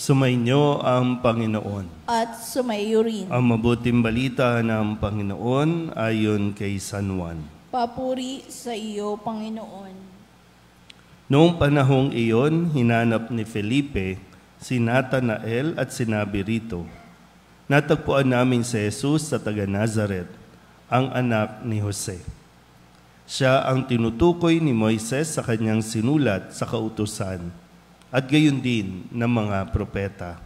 Sumainyo ang Panginoon. At sumaiyo rin. Ang mabuting balita ng Panginoon ayon kay San Juan. Papuri sa iyo, Panginoon. Noong panahong iyon, hinanap ni Felipe si Natanael at sinabi rito, "Natagpuan namin si Jesus sa taga-Nazaret, ang anak ni Jose." Siya ang tinutukoy ni Moises sa kanyang sinulat sa kautusan, at gayon din ng mga propeta.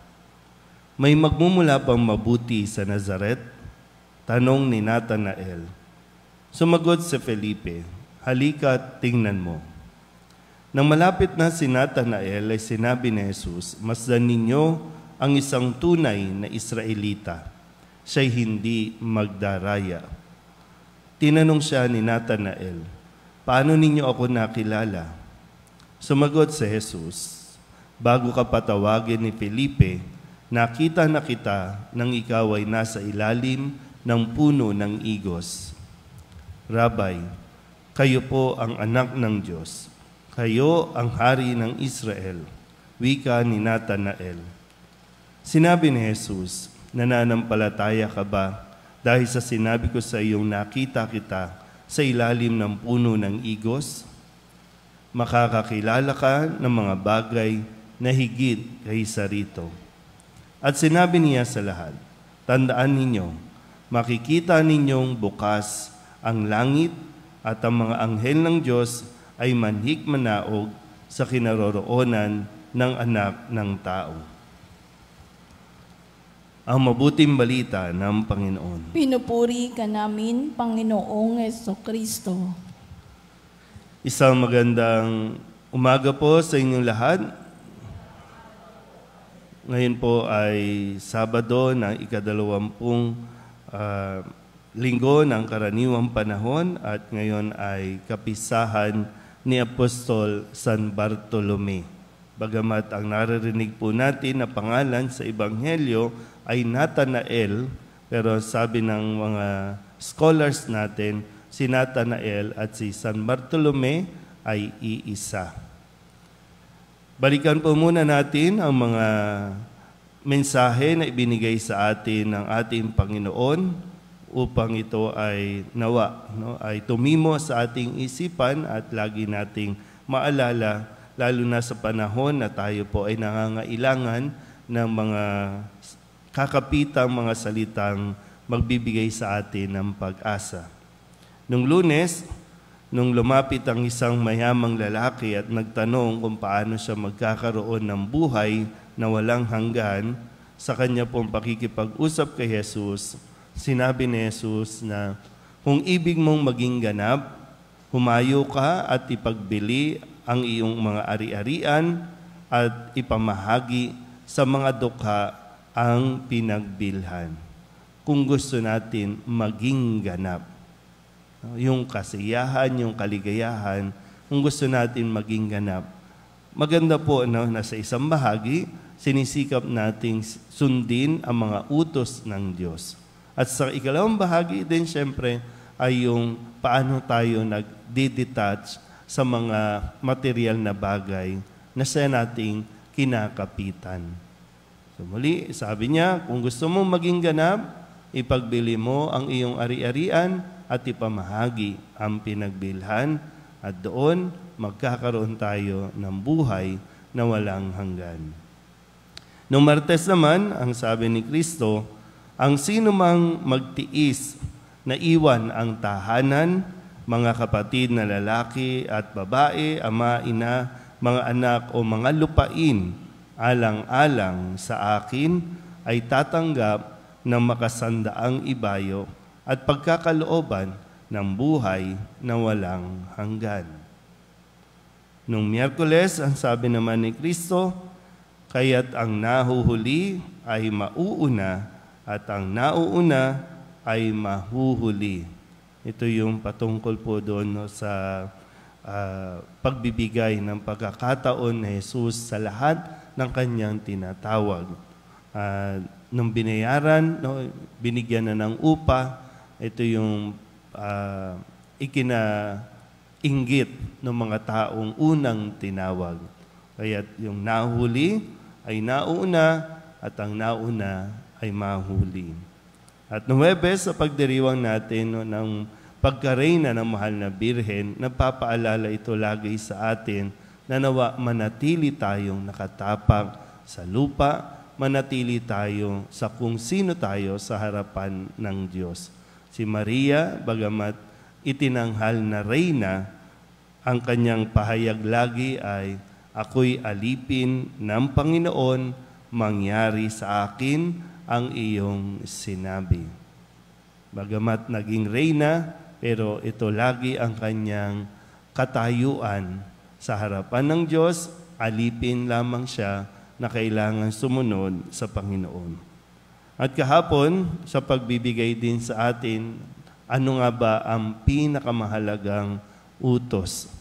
May magmumula bang mabuti sa Nazaret? Tanong ni Natanael. Sumagot si Felipe, "Halika at tingnan mo." Nang malapit na si Natanael ay sinabi ni Jesus, "Masdan ninyo ang isang tunay na Israelita. Siya'y hindi magdaraya." Tinanong siya ni Natanael, "Paano ninyo ako nakilala?" Sumagot si Jesus, "Bago ka patawagin ni Felipe, nakita na kita nang ikaw ay nasa ilalim ng puno ng igos. Rabay, kayo po ang anak ng Diyos. Kayo ang hari ng Israel." Wika ni Natanael. Sinabi ni Jesus, "Nananampalataya ka ba dahil sa sinabi ko sa iyong nakita kita sa ilalim ng puno ng igos? Makakakilala ka ng mga bagay na higit kaysa rito." At sinabi niya sa lahat, "Tandaan ninyo, makikita ninyong bukas ang langit at ang mga anghel ng Diyos ay manhik manaog sa kinaroroonan ng anak ng tao." Ang mabuting balita ng Panginoon. Pinupuri ka namin, Panginoong Jesucristo. Isang magandang umaga po sa inyong lahat. Ngayon po ay Sabado ng ika-20 linggo ng karaniwang panahon at ngayon ay kapisahan ni Apostol San Bartolome. Bagamat ang naririnig po natin na pangalan sa Ebanghelyo ay Natanael, pero sabi ng mga scholars natin, si Natanael at si San Bartolome ay iisa. Balikan po muna natin ang mga mensahe na ibinigay sa atin ng ating Panginoon upang ito ay nawa, ay tumimo sa ating isipan at lagi nating maalala, lalo na sa panahon na tayo po ay nangangailangan ng mga kakapitang mga salitang magbibigay sa atin ng pag-asa. Nung Lunes, nung lumapit ang isang mayamang lalaki at nagtanong kung paano siya magkakaroon ng buhay na walang hanggan, sa kanya pong pakikipag-usap kay Jesus, sinabi ni Jesus na, "Kung ibig mong maging ganap, humayo ka at ipagbili ang iyong mga ari-arian at ipamahagi sa mga dukha ang pinagbilhan." Kung gusto natin maging ganap, yung kasiyahan, yung kaligayahan, kung gusto natin maging ganap, maganda po na sa isang bahagi, sinisikap nating sundin ang mga utos ng Diyos. At sa ikalawang bahagi din, siyempre, ay yung paano tayo nag-detach sa mga material na bagay na siya nating kinakapitan. So muli, sabi niya, kung gusto mong maging ganap, ipagbili mo ang iyong ari-arian at ipamahagi ang pinagbilhan at doon magkakaroon tayo ng buhay na walang hanggan. Noong Martes naman, ang sabi ni Kristo, ang sino mang magtiis na iwan ang tahanan, mga kapatid na lalaki at babae, ama, ina, mga anak o mga lupain, alang-alang sa akin, ay tatanggap ng makasandaang ibayo at pagkakalooban ng buhay na walang hanggan. Nung Miyerkules, ang sabi naman ni Kristo, kaya't ang nahuhuli ay mauuna at ang nauuna ay mahuhuli. Ito yung patungkol po doon sa pagbibigay ng pagkakataon ni Jesus sa lahat ng kanyang tinatawag. Nung binayaran, binigyan na ng upa, ito yung ikinainggit ng mga taong unang tinawag. Kaya yung nahuli ay nauna at ang nauna ay mahuli. At Huwebes, sa pagdiriwang natin ng pagkareyna ng mahal na Birhen, nagpapaalala ito lagi sa atin na nawa manatili tayong nakatapak sa lupa, manatili tayo sa kung sino tayo sa harapan ng Diyos. Si Maria, bagamat itinanghal na reyna, ang kanyang pahayag lagi ay, ako'y alipin ng Panginoon, mangyari sa akin ang iyong sinabi. Bagamat naging reyna, pero ito lagi ang kanyang katayuan sa harapan ng Diyos, alipin lamang siya na kailangan sumunod sa Panginoon. At kahapon, sa pagbibigay din sa atin, ano nga ba ang pinakamahalagang utos?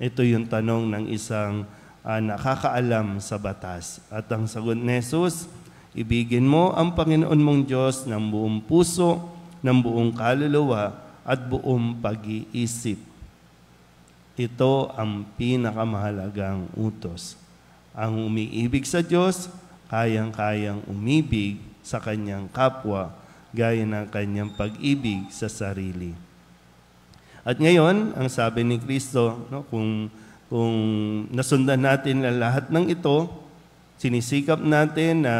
Ito yung tanong ng isang nakakaalam sa batas. At ang sagot ni Jesus, ibigin mo ang Panginoon mong Diyos ng buong puso, ng buong kaluluwa, at buong pag-iisip. Ito ang pinakamahalagang utos. Ang umiibig sa Diyos, kayang-kayang umibig sa kanyang kapwa, gaya ng kanyang pag-ibig sa sarili. At ngayon, ang sabi ni Kristo, kung nasundan natin ang lahat ng ito, sinisikap natin na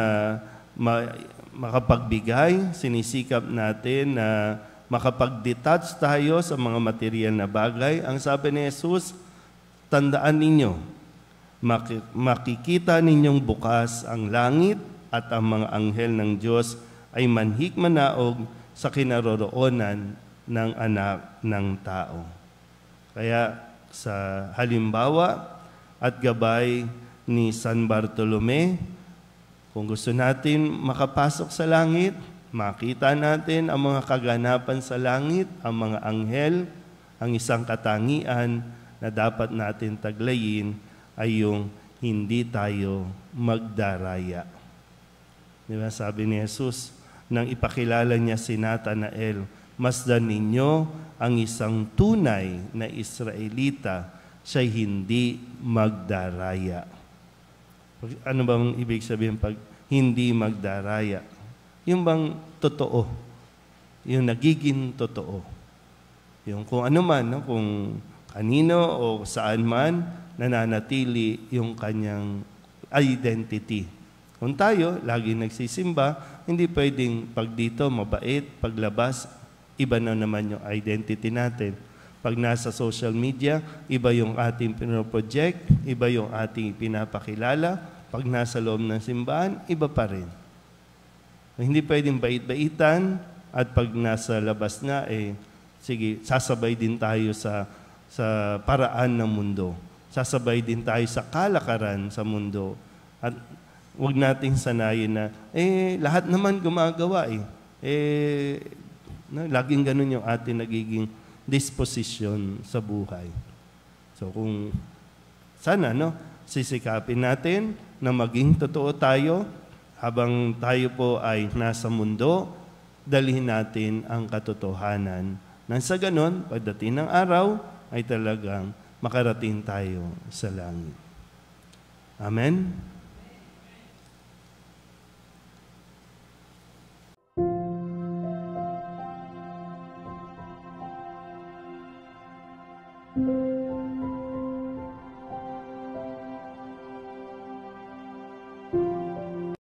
makapagbigay, sinisikap natin na makapag-detach tayo sa mga material na bagay. Ang sabi ni Jesus, tandaan ninyo, makikita ninyong bukas ang langit at ang mga anghel ng Diyos ay manhik-manaog sa kinaroroonan ng anak ng tao. Kaya sa halimbawa at gabay ni San Bartolome, kung gusto natin makapasok sa langit, makita natin ang mga kaganapan sa langit, ang mga anghel, ang isang katangian na dapat natin taglayin ay yung hindi tayo magdaraya. Diba? Sabi ni Jesus, nang ipakilala niya si Natanael, masdan ninyo ang isang tunay na Israelita, siya'y hindi magdaraya. Ano bang ibig sabihin pag hindi magdaraya? Yung bang totoo, yung nagiging totoo. Yung kung ano man, kung kanino o saan man, nananatili yung kanyang identity. Kung tayo, lagi nagsisimba, hindi pwedeng pag dito mabait, paglabas, iba na naman yung identity natin. Pag nasa social media, iba yung ating pinoproject, iba yung ating pinapakilala. Pag nasa loob ng simbahan, iba pa rin. Hindi pwedeng bait-baitan at pag nasa labas na, sige, sasabay din tayo sa paraan ng mundo. Sasabay din tayo sa kalakaran sa mundo. At huwag nating sanayin na, lahat naman gumagawa laging ganun yung ating nagiging disposition sa buhay. So kung sana, sisikapin natin na maging totoo tayo, habang tayo po ay nasa mundo, dalhin natin ang katotohanan. Nang sa ganon, pagdating ng araw, ay talagang makarating tayo sa langit. Amen?